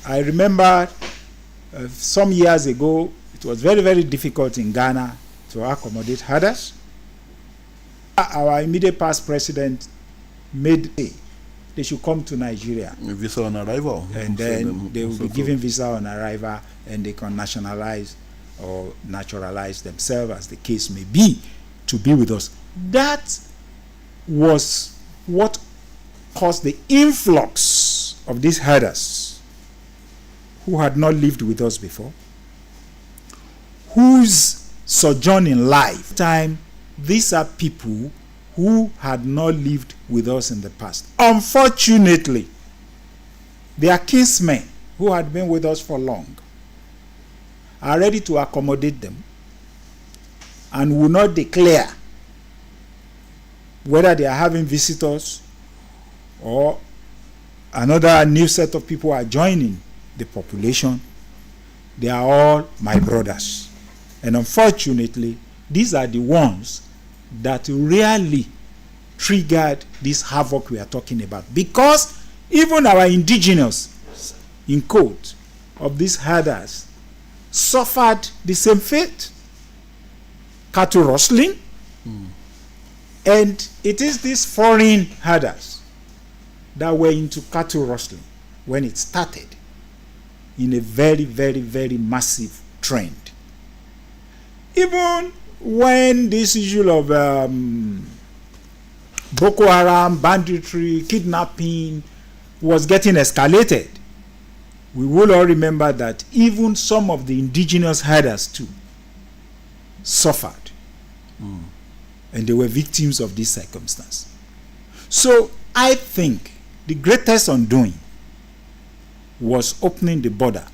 I remember some years ago, it was very, very difficult in Ghana to accommodate herders. Our immediate past president made they should come to Nigeria. Visa on arrival. And then they will be given visa on arrival, and they can nationalize or naturalize themselves, as the case may be, to be with us. That was what caused the influx of these herders who had not lived with us before, whose sojourn in lifetime, these are people who had not lived with us in the past. Unfortunately, their kinsmen who had been with us for long are ready to accommodate them and will not declare whether they are having visitors or another new set of people are joining the population. They are all my brothers. And unfortunately, these are the ones that really triggered this havoc we are talking about. Because even our indigenous, in quote, of these herders suffered the same fate. Cattle rustling. And it is these foreign herders that were into cattle rustling when it started in a very, very, very massive trend. Even when this issue of Boko Haram, banditry, kidnapping was getting escalated, we will all remember that even some of the indigenous herders too suffered. And they were victims of this circumstance. So I think the greatest undoing was opening the border.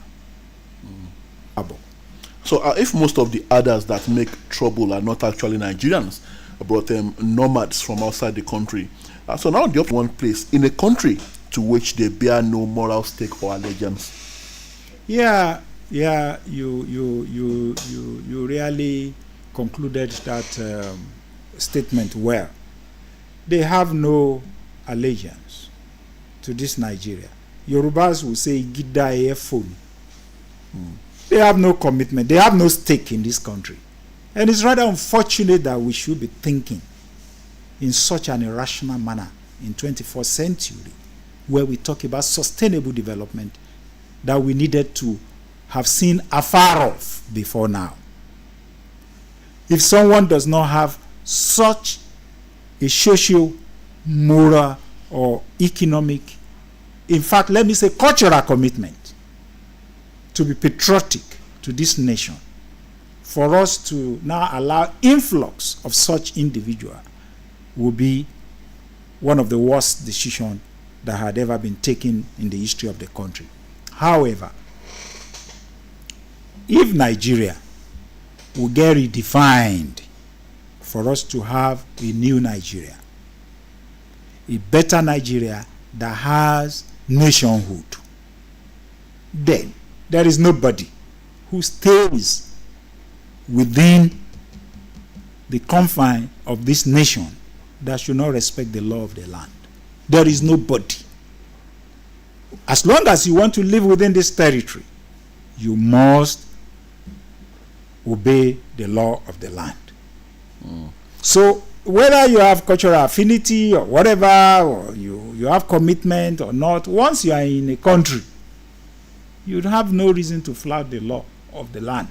So if most of the others that make trouble are not actually Nigerians, but nomads from outside the country, so now they're one place in a country to which they bear no moral stake or allegiance. Yeah, you really concluded that statement well. They have no allegiance to this Nigeria. Yorubas will say Gida phone. They have no commitment. They have no stake in this country. And it's rather unfortunate that we should be thinking in such an irrational manner in 21st century, where we talk about sustainable development that we needed to have seen afar off before now. If someone does not have such a social, moral, or economic, in fact, let me say cultural commitment to be patriotic to this nation, for us to now allow influx of such individual will be one of the worst decisions that had ever been taken in the history of the country. However, if Nigeria will get redefined for us to have a new Nigeria, a better Nigeria that has nationhood, then there is nobody who stays within the confine of this nation that should not respect the law of the land. There is nobody. As long as you want to live within this territory, you must obey the law of the land. So whether you have cultural affinity or whatever, or you have commitment or not, once you are in a country, you have no reason to flout the law of the land.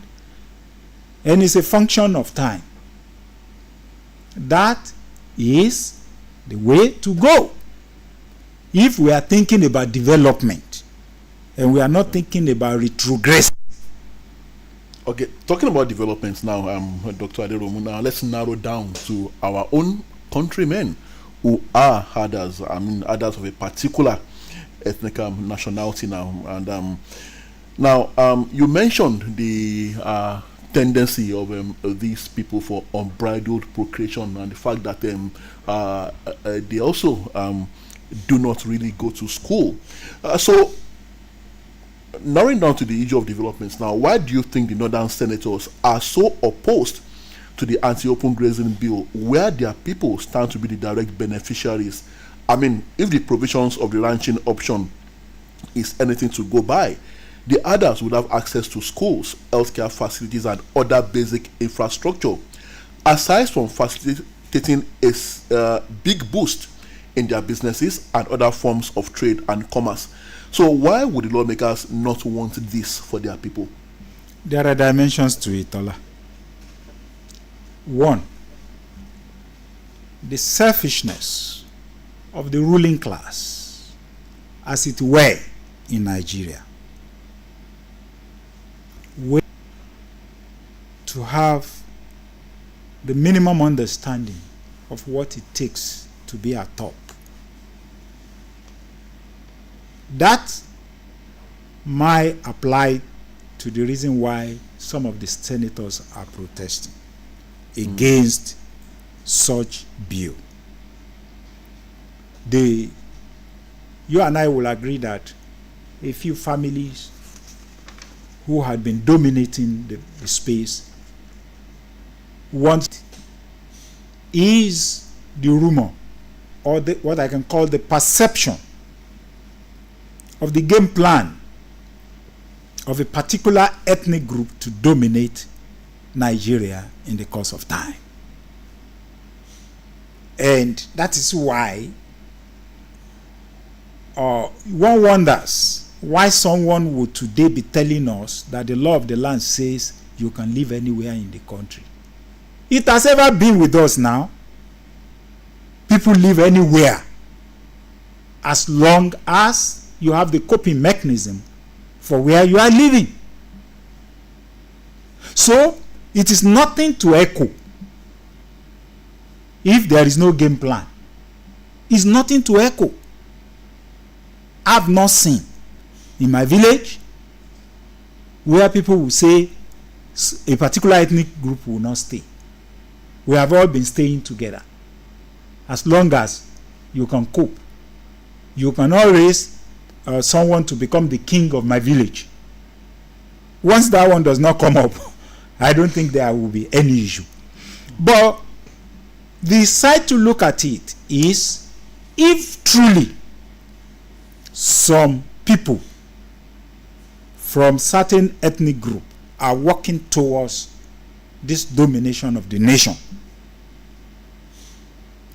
And it's a function of time. That is the way to go. If we are thinking about development and we are not thinking about retrogress. Okay, talking about developments now, Dr. Aderomu, now let's narrow down to our own countrymen who are herders, herders of a particular ethnic nationality now. And now, you mentioned the tendency of these people for unbridled procreation and the fact that they also do not really go to school. So, narrowing down to the issue of developments now, why do you think the northern senators are so opposed to the anti-open grazing bill, where their people stand to be the direct beneficiaries? I mean, if the provisions of the ranching option is anything to go by. The others would have access to schools, healthcare facilities, and other basic infrastructure, aside from facilitating a big boost in their businesses and other forms of trade and commerce. So why would the lawmakers not want this for their people? There are dimensions to it, Ola. One, the selfishness of the ruling class, as it were in Nigeria, to have the minimum understanding of what it takes to be at top. That might apply to the reason why some of the senators are protesting against such bill. You and I will agree that a few families who had been dominating the space is the rumor, or what I can call the perception of the game plan of a particular ethnic group to dominate Nigeria in the course of time. And that is why one wonders why someone would today be telling us that the law of the land says you can live anywhere in the country. It has ever been with us now. People live anywhere as long as you have the coping mechanism for where you are living. So it is nothing to echo if there is no game plan. It's nothing to echo. I've not seen in my village where people will say a particular ethnic group will not stay. We have all been staying together. As long as you can cope, you can always someone to become the king of my village. Once that one does not come up, I don't think there will be any issue. But the side to look at it is, if truly some people from certain ethnic group are working towards this domination of the nation,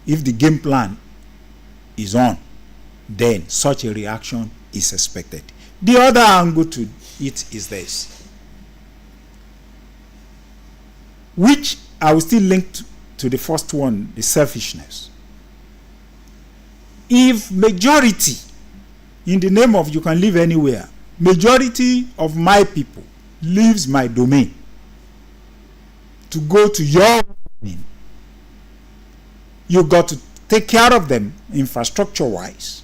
if the game plan is on, then such a reaction is expected. The other angle to it is this, which I will still link to the first one, the selfishness. If majority, in the name of you can live anywhere, majority of my people leaves my domain to go to your domain, you got to take care of them infrastructure wise,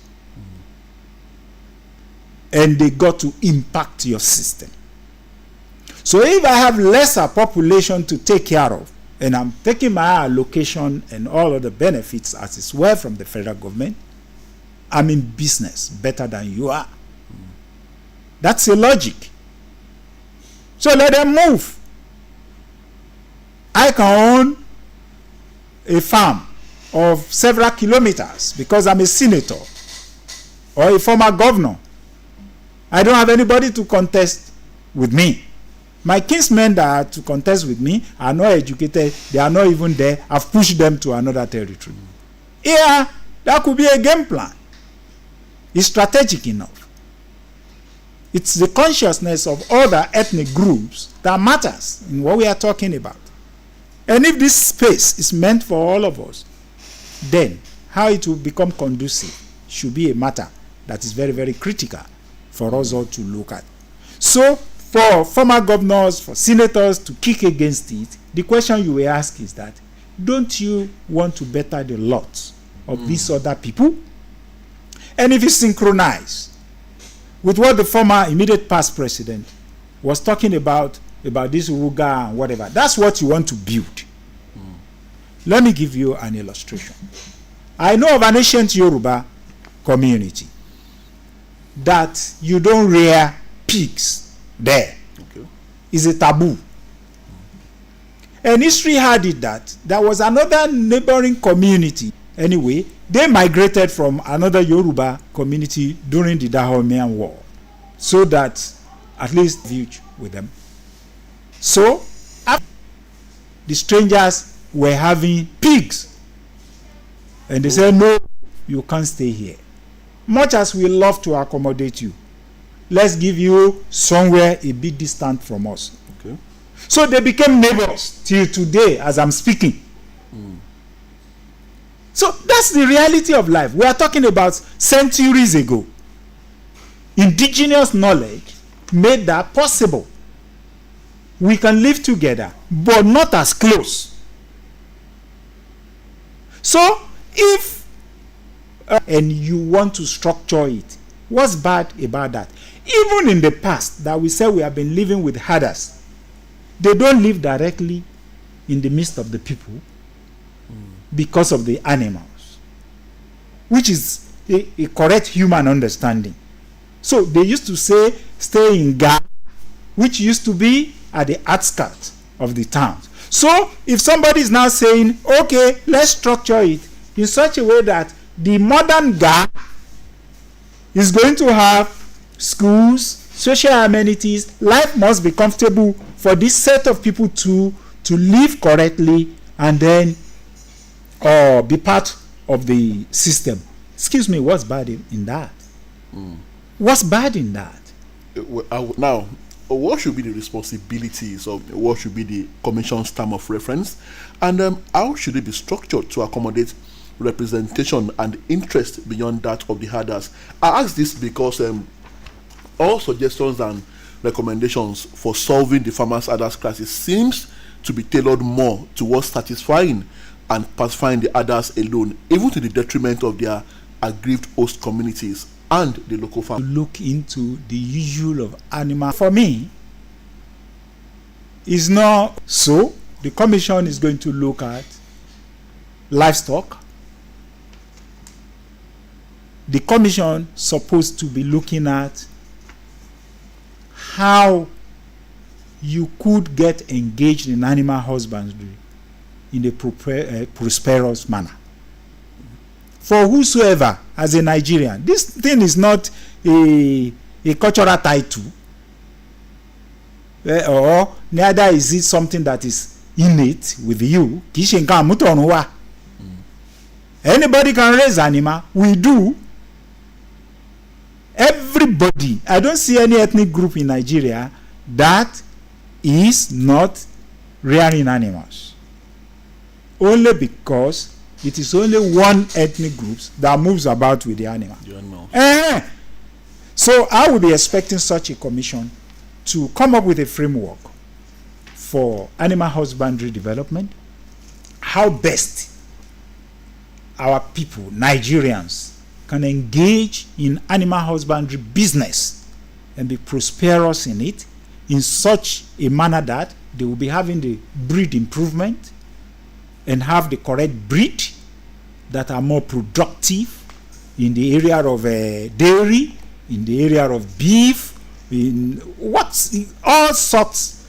and they got to impact your system. So if I have lesser population to take care of, and I'm taking my allocation and all of the benefits as it's well from the federal government, I'm in business better than you are. That's a logic. So let them move. I can own a farm of several kilometers because I'm a senator or a former governor. I don't have anybody to contest with me. My kinsmen that are to contest with me are not educated. They are not even there. I've pushed them to another territory. Yeah, that could be a game plan. It's strategic enough. It's the consciousness of other ethnic groups that matters in what we are talking about. And if this space is meant for all of us, then how it will become conducive should be a matter that is very, very critical for us all to look at. So, for former governors, for senators to kick against it, the question you will ask is that, don't you want to better the lot of these other people? And if it's synchronized with what the former immediate past president was talking about this Uruga and whatever, that's what you want to build. Let me give you an illustration. I know of an ancient Yoruba community that you don't rear pigs there. Okay. It's a taboo. And history had it that there was another neighboring community, anyway, They migrated from another Yoruba community during the Dahomean War, so that at least viewed with them. So the strangers were having pigs, and they said, no, you can't stay here. Much as we love to accommodate you, let's give you somewhere a bit distant from us. Okay. So they became neighbors till today as I'm speaking. So that's the reality of life. We are talking about centuries ago. Indigenous knowledge made that possible. We can live together, but not as close. So if and you want to structure it, what's bad about that? Even in the past that we say we have been living with herders, they don't live directly in the midst of the people because of the animals, which is a correct human understanding. So they used to say stay in Ga, which used to be at the outskirts of the towns. So if somebody is now saying, okay, let's structure it in such a way that the modern Ga is going to have schools, social amenities, life must be comfortable for this set of people to live correctly and then be part of the system. Excuse me, what's bad in that? What's bad in that? Now, what should be the responsibilities of what should be the commission's term of reference, and how should it be structured to accommodate representation and interest beyond that of the herders? I ask this because all suggestions and recommendations for solving the farmers' herders crisis seems to be tailored more towards satisfying and pacifying the herders alone, even to the detriment of their aggrieved host communities and the local farmers. Look into the usual of animal. For me, is not so. The commission is going to look at livestock. The commission supposed to be looking at how you could get engaged in animal husbandry in a prosperous manner. For whosoever, as a Nigerian, this thing is not a cultural title, or neither is it something that is innate with you. Anybody can raise animal. We do. Everybody. I don't see any ethnic group in Nigeria that is not rearing animals. Only because it is only one ethnic group that moves about with the animal. So I would be expecting such a commission to come up with a framework for animal husbandry development, how best our people, Nigerians, can engage in animal husbandry business and be prosperous in it in such a manner that they will be having the breed improvement and have the correct breed that are more productive in the area of dairy, in the area of beef, in all sorts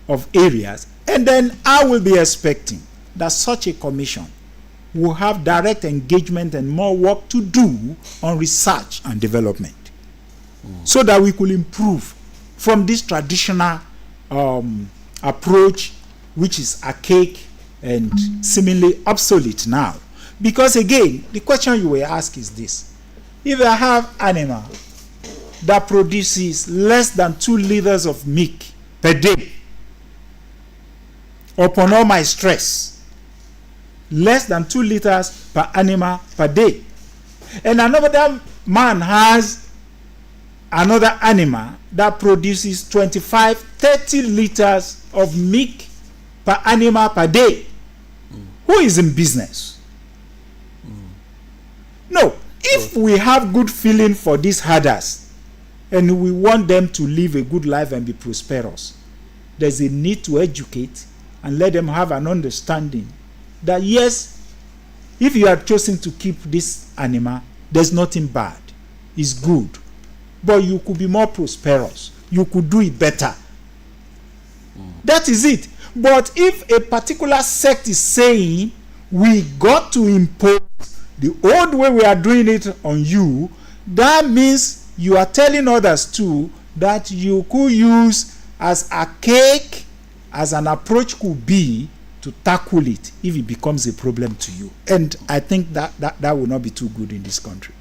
of areas. And then I will be expecting that such a commission will have direct engagement and more work to do on research and development, so that we could improve from this traditional approach, which is archaic and seemingly obsolete now. Because again, the question you will ask is this: if I have animal that produces less than 2 liters of milk per day, upon all my stress, less than 2 liters per animal per day, and another man has another animal that produces 25-30 liters of milk per animal per day, who is in business? No. If we have good feeling for these herders and we want them to live a good life and be prosperous, there's a need to educate and let them have an understanding that yes, if you are chosen to keep this animal, there's nothing bad. It's good. But you could be more prosperous. You could do it better. That is it. But if a particular sect is saying we got to impose the old way we are doing it on you, that means you are telling others too that you could use as archaic as an approach could be to tackle it if it becomes a problem to you. And I think that will not be too good in this country.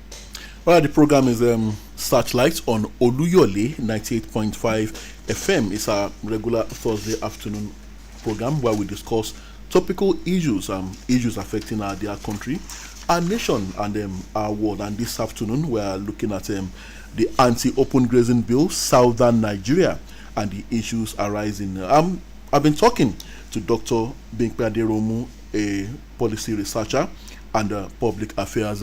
All right, the program is Searchlight on Oluyole 98.5 FM. It's a regular Thursday afternoon program where we discuss topical issues, issues affecting our dear country, our nation, and our world. And this afternoon, we are looking at the anti-open grazing bill, Southern Nigeria, and the issues arising. I've been talking to Dr. Bimpe Aderomu, a policy researcher and a public affairs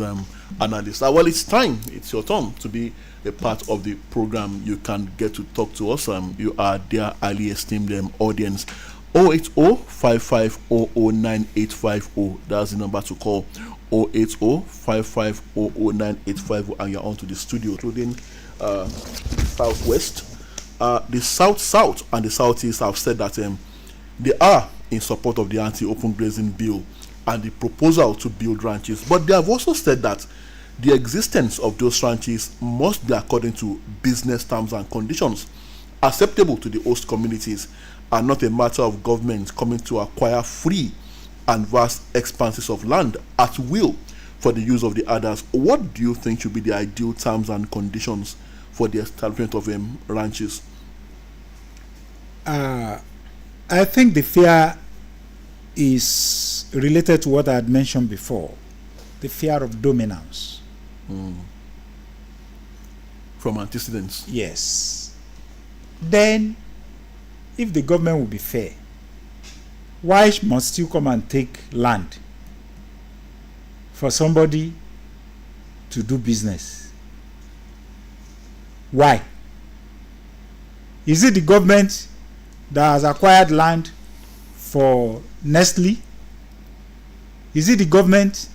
analyst. Well, it's time. It's your turn to be a part of the program. You can get to talk to us. You are their highly esteemed audience. 080-5500-9850. That's the number to call. 080-5500-9850. And you're on to the studio, including Southwest. The South and the Southeast have said that they are in support of the anti-open grazing bill and the proposal to build ranches. But they have also said that the existence of those ranches must be according to business terms and conditions acceptable to the host communities, and not a matter of government coming to acquire free and vast expanses of land at will for the use of the others. What do you think should be the ideal terms and conditions for the establishment of ranches? I think the fear is related to what I had mentioned before, the fear of dominance. From antecedents. Yes. Then, if the government will be fair, why must you come and take land for somebody to do business? Why? Is it the government that has acquired land for Nestle? Is it the government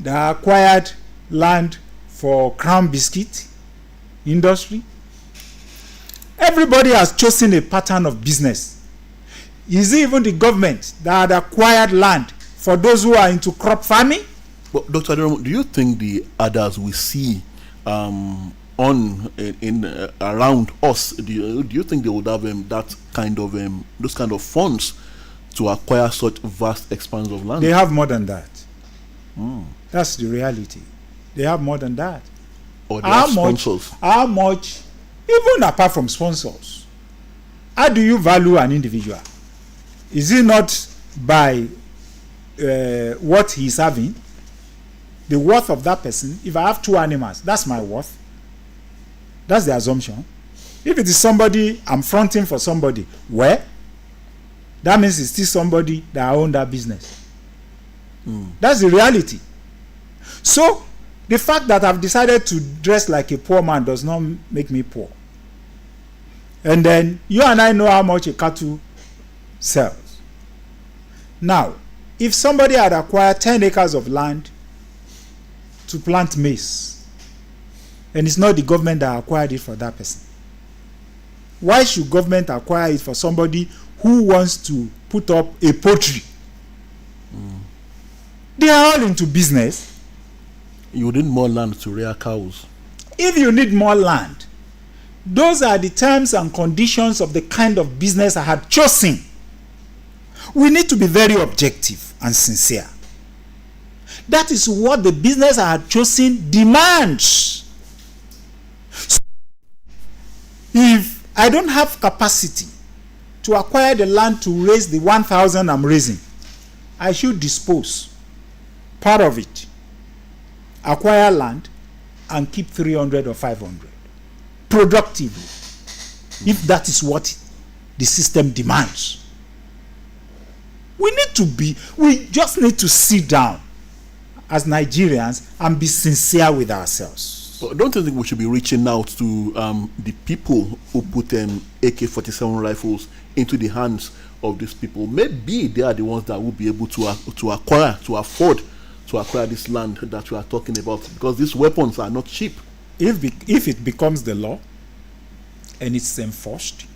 that acquired land for Crown Biscuit industry? Everybody has chosen a pattern of business. Is it even the government that had acquired land for those who are into crop farming? But Dr. Aderomu, do you think the others we see around us, do you think they would have that kind of those kind of funds to acquire such vast expanse of land? They have more than that. That's the reality. They have more than that. Or they have sponsors? How much, even apart from sponsors, how do you value an individual? Is it not by what he's having, the worth of that person? If I have 2 animals, that's my worth. That's the assumption. If it is somebody I'm fronting for somebody, where? That means it's still somebody that owns that business. That's the reality. So, the fact that I've decided to dress like a poor man does not make me poor. And then, you and I know how much a cattle sells. Now, if somebody had acquired 10 acres of land to plant maize, and it's not the government that acquired it for that person, why should government acquire it for somebody who wants to put up a poultry? They are all into business. You need more land to rear cows. If you need more land, those are the terms and conditions of the kind of business I had chosen. We need to be very objective and sincere. That is what the business I had chosen demands. So if I don't have capacity to acquire the land to raise the 1,000 I'm raising, I should dispose part of it, acquire land, and keep 300 or 500 productively, if that is what the system demands. We just need to sit down as Nigerians and be sincere with ourselves. But don't you think we should be reaching out to the people who put AK-47 rifles into the hands of these people? Maybe they are the ones that will be able to afford to acquire this land that we are talking about, because these weapons are not cheap. If it becomes the law and it's enforced,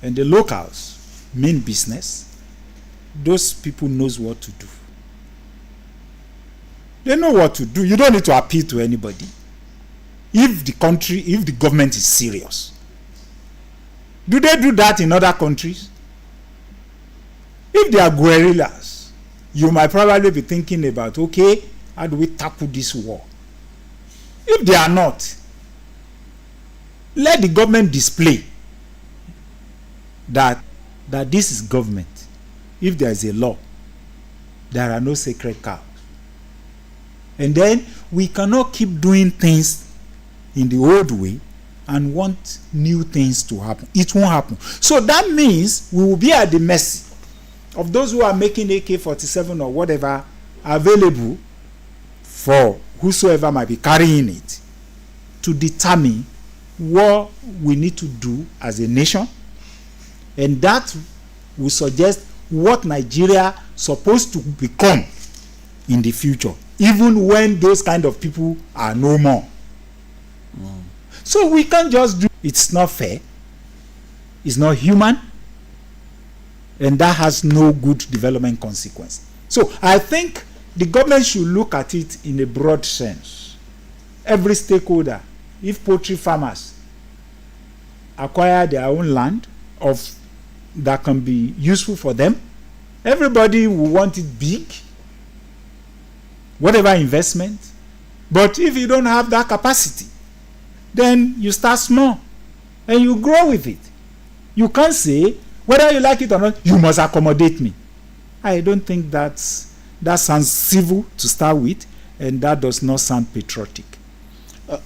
and the locals mean business, those people knows what to do. They know what to do. You don't need to appeal to anybody. If the government is serious. Do they do that in other countries? If they are guerrillas, you might probably be thinking about, okay, how do we tackle this war? If they are not, let the government display that this is government. If there is a law, there are no sacred cows. And then we cannot keep doing things in the old way and want new things to happen. It won't happen. So that means we will be at the mercy of those who are making AK-47 or whatever available for whosoever might be carrying it to determine what we need to do as a nation, and that will suggest what Nigeria is supposed to become in the future, even when those kind of people are no more. So we can't just do it's not fair, it's not human, and that has no good development consequence. So I think the government should look at it in a broad sense. Every stakeholder, if poultry farmers acquire their own land that can be useful for them, everybody will want it big, whatever investment. But if you don't have that capacity, then you start small and you grow with it. You can't say, whether you like it or not, you must accommodate me. I don't think that sounds civil to start with, and that does not sound patriotic.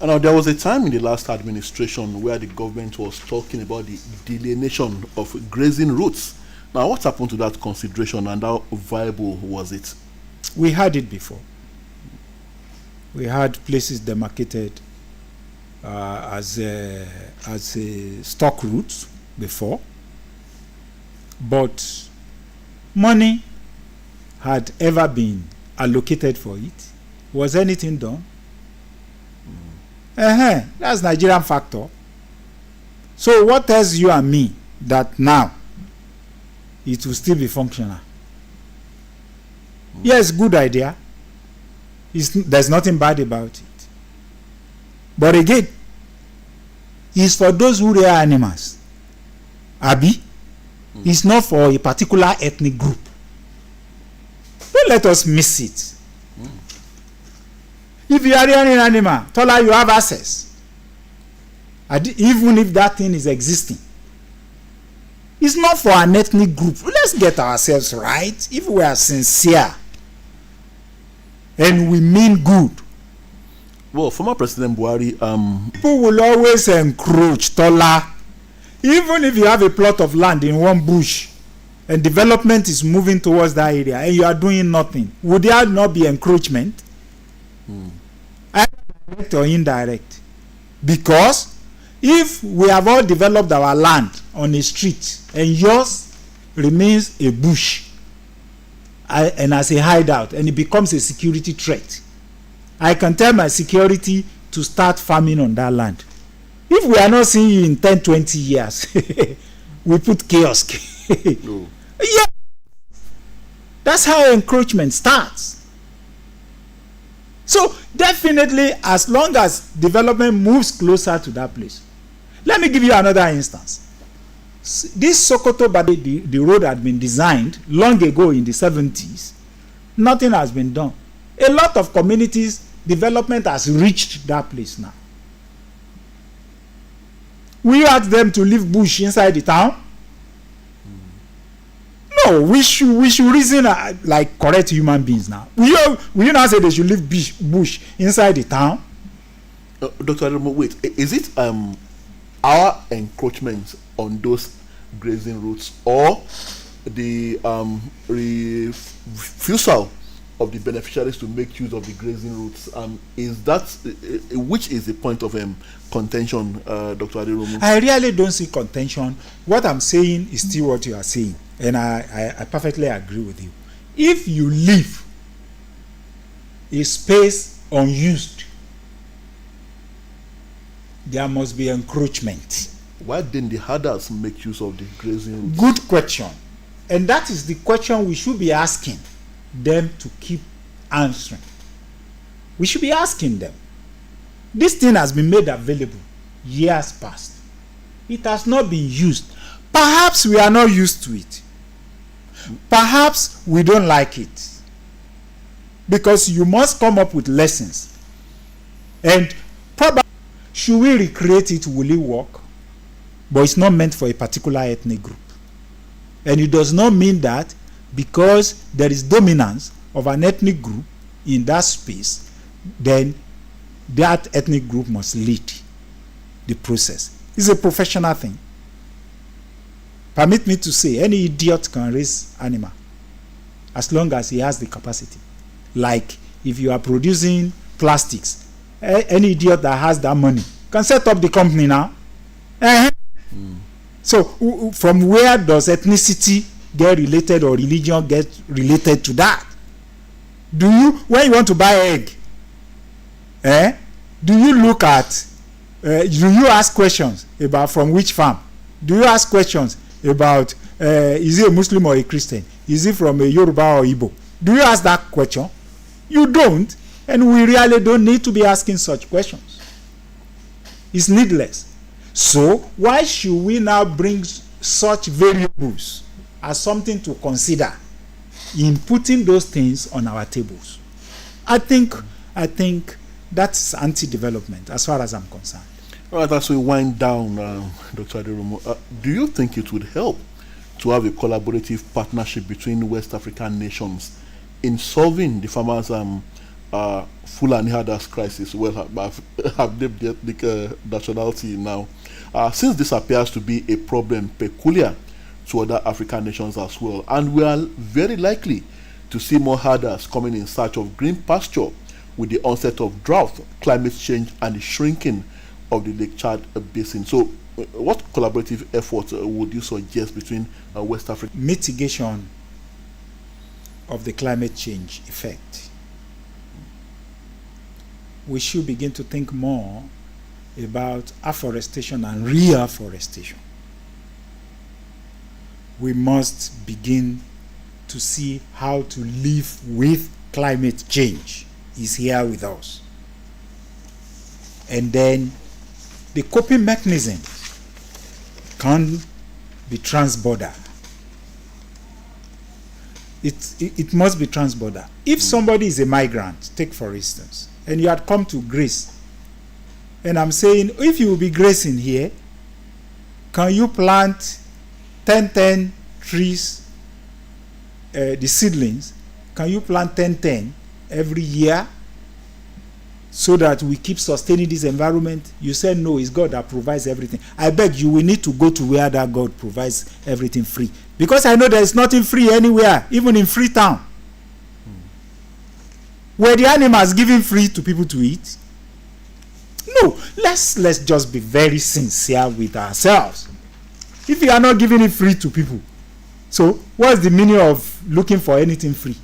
Now, there was a time in the last administration where the government was talking about the delineation of grazing routes. Now, what happened to that consideration, and how viable was it? We had it before. We had places demarcated as a stock route before, but money had ever been allocated for it. Was anything done? That's Nigerian factor. So what tells you and me that now it will still be functional? Yes, good idea. There's nothing bad about it. But again, it's for those who rear animals. Abi, it's not for a particular ethnic group. Don't let us miss it. If you are rearing an animal, Tola, you have access. Even if that thing is existing. It's not for an ethnic group. Let's get ourselves right. If we are sincere and we mean good. Well, former President Buhari, people will always encroach, Tola. Even if you have a plot of land in one bush and development is moving towards that area and you are doing nothing, would there not be encroachment? Direct or indirect? Because if we have all developed our land on a street and yours remains a bush and as a hideout and it becomes a security threat, I can tell my security to start farming on that land. If we are not seeing you in 10, 20 years, we put kiosk. No. Yeah. That's how encroachment starts. So definitely, as long as development moves closer to that place. Let me give you another instance. This Sokoto, the road had been designed long ago in the 70s. Nothing has been done. A lot of communities, development has reached that place now. Will you ask them to leave bush inside the town? No, we should reason like correct human beings now. Will you not say they should leave bush inside the town? Dr. Aderomo, wait, is it our encroachment on those grazing routes or the refusal of the beneficiaries to make use of the grazing routes? Is that which is the point of contention, Dr. Aderomo? I really don't see contention. What I'm saying is still what you are saying, and I perfectly agree with you. If you leave a space unused, there must be encroachment. Why didn't the herders make use of the grazing routes? Good question. And that is the question we should be asking them to keep answering. We should be asking them. This thing has been made available years past. It has not been used. Perhaps we are not used to it. Perhaps we don't like it. Because you must come up with lessons. And probably, should we recreate it, will it work? But it's not meant for a particular ethnic group. And it does not mean that because there is dominance of an ethnic group in that space, then that ethnic group must lead the process. It's a professional thing. Permit me to say, any idiot can raise animal as long as he has the capacity. Like if you are producing plastics, any idiot that has that money can set up the company now. So from where does ethnicity get related or religion get related to that? Do you, when you want to buy egg, do you look at, do you ask questions about from which farm? Do you ask questions about is he a Muslim or a Christian? Is he from a Yoruba or Igbo? Do you ask that question? You don't, and we really don't need to be asking such questions. It's needless. So why should we now bring such variables as something to consider in putting those things on our tables? I think that's anti-development as far as I'm concerned. All right, as we wind down, Dr. Aderomo, do you think it would help to have a collaborative partnership between West African nations in solving the farmers' Fulani herders crisis? Well, have the nationality now. Since this appears to be a problem peculiar to other African nations as well, and we are very likely to see more herders coming in search of green pasture with the onset of drought, climate change, and the shrinking of the Lake Chad basin. So, what collaborative efforts would you suggest between West Africa? Mitigation of the climate change effect. We should begin to think more about afforestation and reforestation. We must begin to see how to live with climate change. Is here with us. And then the coping mechanism can be transborder. It must be transborder. If somebody is a migrant, take for instance, and you had come to grace, and I'm saying, if you will be gracing here, can you plant 10 trees, the seedlings, can you plant 10 every year so that we keep sustaining this environment? You said no, it's God that provides everything. I beg you, we need to go to where that God provides everything free. Because I know there is nothing free anywhere, even in Freetown. Were the animals given free to people to eat? No, let's just be very sincere with ourselves. If you are not giving it free to people, so what's the meaning of looking for anything free?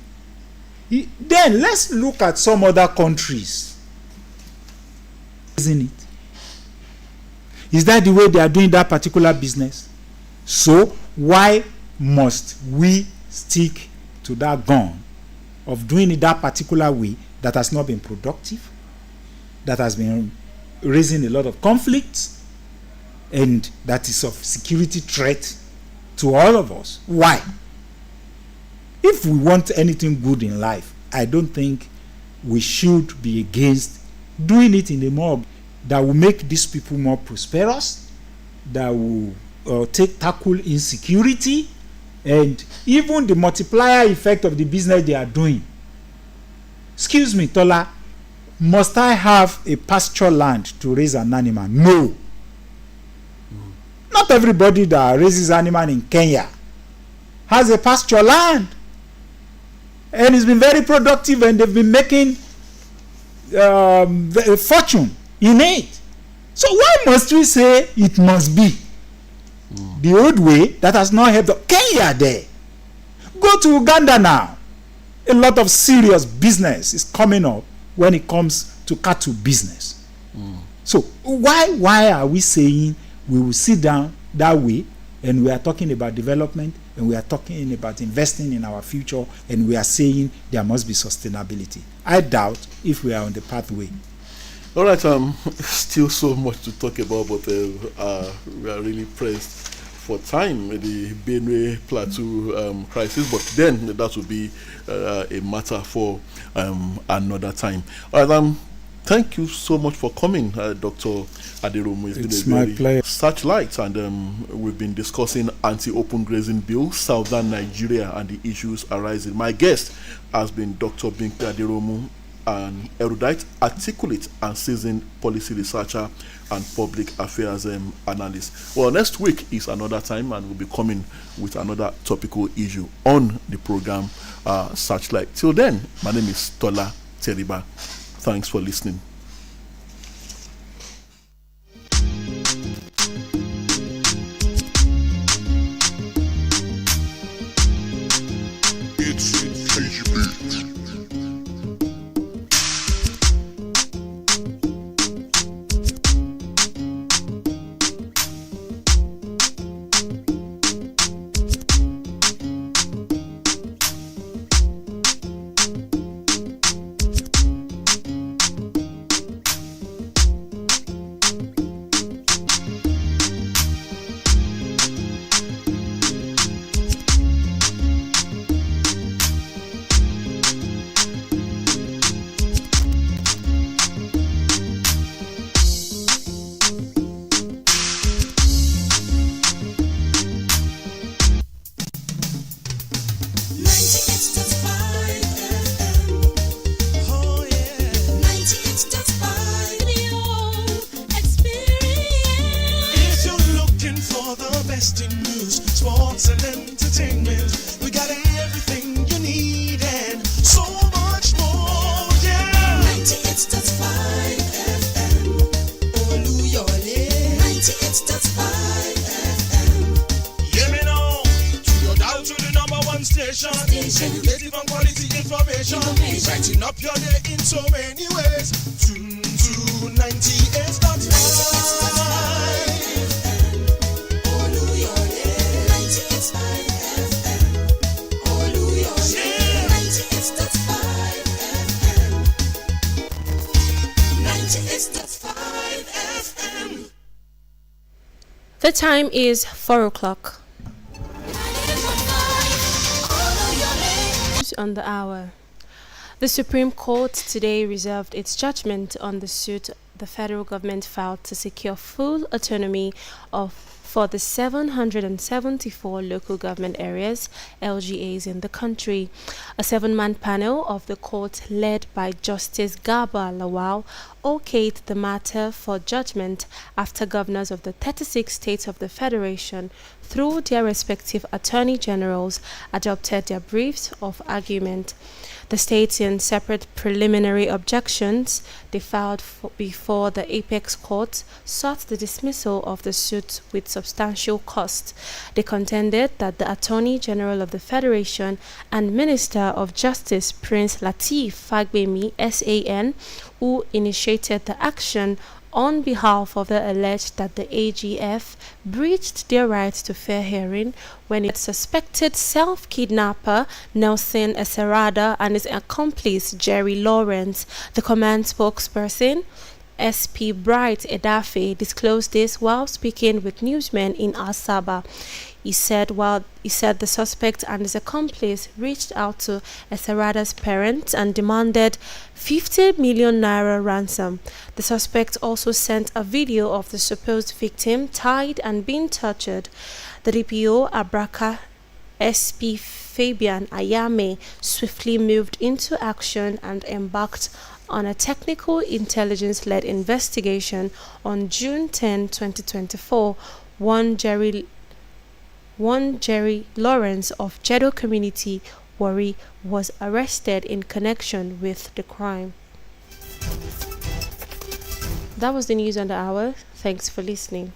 Then let's look at some other countries. Isn't it? Is that the way they are doing that particular business? So why must we stick to that gun of doing it that particular way that has not been productive, that has been raising a lot of conflicts, and that is of security threat to all of us? Why? If we want anything good in life, I don't think we should be against doing it in a more that will make these people more prosperous, that will tackle insecurity, and even the multiplier effect of the business they are doing. Excuse me, Tola, must I have a pasture land to raise an animal? No. Not everybody that raises animal in Kenya has a pasture land. And it's been very productive, and they've been making a fortune in it. So why must we say it must be the old way that has not helped Kenya there? Go to Uganda now. A lot of serious business is coming up when it comes to cattle business. So why are we saying we will sit down that way And we are talking about development, and we are talking about investing in our future, and we are saying there must be sustainability. I doubt if we are on the pathway. All right, still so much to talk about, but we are really pressed for time, the Benue Plateau crisis, but then that will be a matter for another time. All right, thank you so much for coming, Dr. Aderomu. It's my pleasure. Searchlight, and we've been discussing anti-open grazing bill, southern Nigeria, and the issues arising. My guest has been Dr. Binki Aderomu, an erudite, articulate, and seasoned policy researcher and public affairs analyst. Well, next week is another time, and we'll be coming with another topical issue on the program Searchlight. Till then, my name is Tola Teriba. Thanks for listening. Educative and quality information. Brighten up your day in so many ways. Tune to 98.5. Oluyole 98.5 FM. Oluyole 98.5 FM. 98.5 FM. The time is 4 o'clock. On the hour. The Supreme Court today reserved its judgment on the suit the federal government filed to secure full autonomy for the 774 local government areas, LGAs, in the country. A 7-man panel of the court, led by Justice Garba Lawal, okayed the matter for judgment after governors of the 36 states of the Federation, through their respective attorney generals, adopted their briefs of argument. The states, in separate preliminary objections they filed before the Apex Court, sought the dismissal of the suit with substantial cost. They contended that the Attorney General of the Federation and Minister of Justice Prince Lateef Fagbemi, SAN, who initiated the action on behalf of the alleged that the AGF breached their right to fair hearing when it suspected self-kidnapper Nelson Eserada and his accomplice Jerry Lawrence. The command spokesperson, SP Bright Edafe, disclosed this while speaking with newsmen in Asaba. He said the suspect and his accomplice reached out to Eserada's parents and demanded 50 million naira ransom. The suspect also sent a video of the supposed victim tied and being tortured. The DPO, Abraka SP Fabian Ayame, swiftly moved into action and embarked on a technical intelligence-led investigation. On June 10, 2024, one Jerry Lawrence of Jedo Community, Warri, was arrested in connection with the crime. That was the news on the hour. Thanks for listening.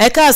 ẹ káàsán.